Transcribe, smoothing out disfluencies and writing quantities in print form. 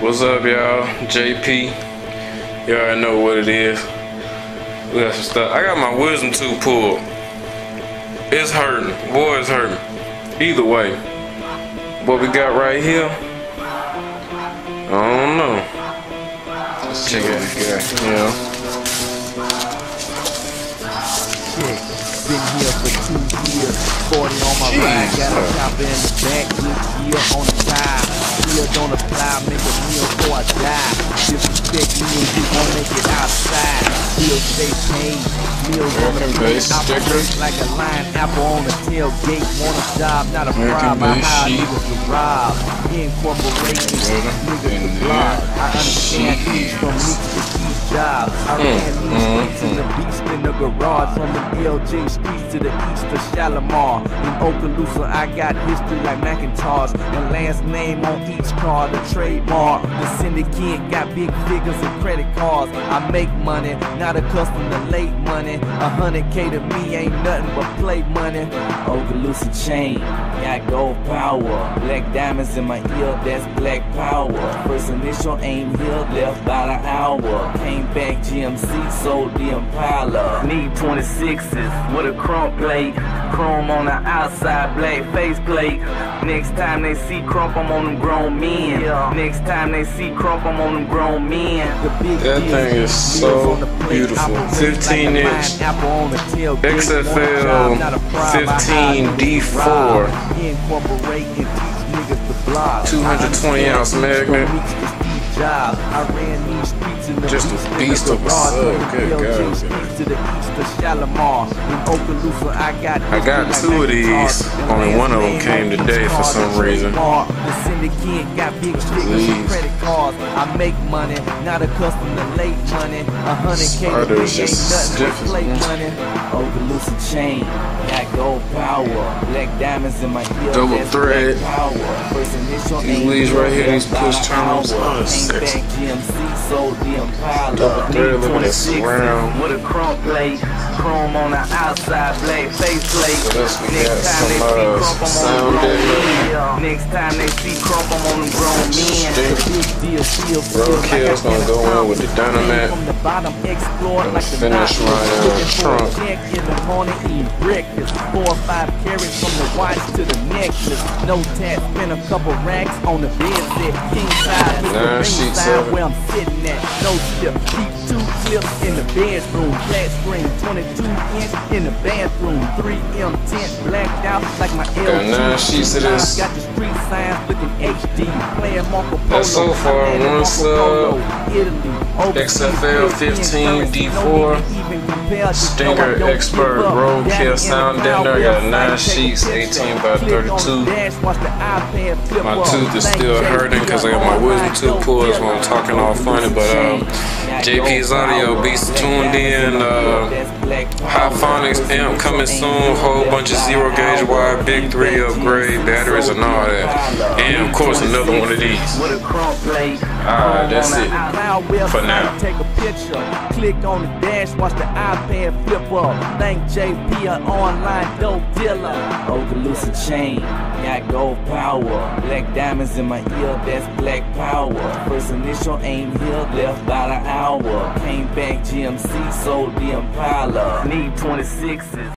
What's up, y'all? JP. You already know what it is. We got some stuff. I got my wisdom tooth pulled. It's hurting. Boy, it's hurting. Either way. What we got right here, I don't know. Let's check out the guy. Yeah. Been here for 2 years, 40 on my ride, got a chopper in the back, good gear on the side. Still don't apply, make a meal before I die. Disrespect me and you won't make it outside. Still stay paid, meals on the plate. Operate like a lion apple on the tailgate. Want a job, not a problem. I hire niggas to rob. Incorporated niggas to block. I understand these from me to these jobs. I ran these streets in the beast in the garage. From the LJ streets to the east of Shalimar. In Okaloosa, I got history like Macintosh. And last name on each card, a trademark. The syndicate got big figures and credit cards. I make money, not accustomed to late money. 100K to me ain't nothing but play money. Okaloosa chain, got gold power. Black diamonds in my ear, that's black power. First initial aim here, left by the hour. Came back GMC, sold the Impala. Need 26s with a chrome plate. Chrome on the outside, black faceplate. Next time they see crump, I'm on them grown men. Next time they see crump, I'm on them grown men. That thing is so beautiful. 15-inch XFL 15D4 220-ounce magnet. Just a beast of a sub. Good God. I got 2 of these. Only one of them came today for some reason. I make money, not accustomed to late money. 100K to me ain't nothing but play money. Okaloosa chain, got gold power. Black diamonds in my ear. Double thread. These leads right here, these push terminals. Oh, that's sexy. Double thread, look at this round. With a chrome plate, chrome on the outside, black faceplate. What else we got? Some sound deadener. Next time they see crump, I'm on them grown men. Roadkill's gonna go in with the dynamat. Gonna finish my trunk. 4 or 5 carats from the watch to the necklace. No tat, spend a couple racks on the bed set. King size with the ring side where I'm sitting at. No slip, keep 2 clips in the bedroom. Flat screen, 22-inch in the bathroom. 3M tent blacked out like my LG. Got 9 sheets of this. Got the street signs looking HD. Playing Marco Polo. That's so far 1 sub. XFL 15D4 Stinger Expert Roadkill Sound Deadener. Got 9 sheets, 18 by 32. My tooth is still hurting because I got my wisdom tooth pulled. That's why I'm talking all funny. But JP's audio beats tuned in. High phonics amp coming soon. Whole bunch of 0 gauge wire, big 3 upgrade, batteries and all that. And of course another one of these. Alright, that's it for now. Take a picture, click on the dash, watch the iPad flip up. Thank JP, an online dope dealer. Okaloosa chain, got gold power. Black diamonds in my ear, that's black power. First initial aim here, left by the hour. Came back GMC, sold the Impala. Need 26s.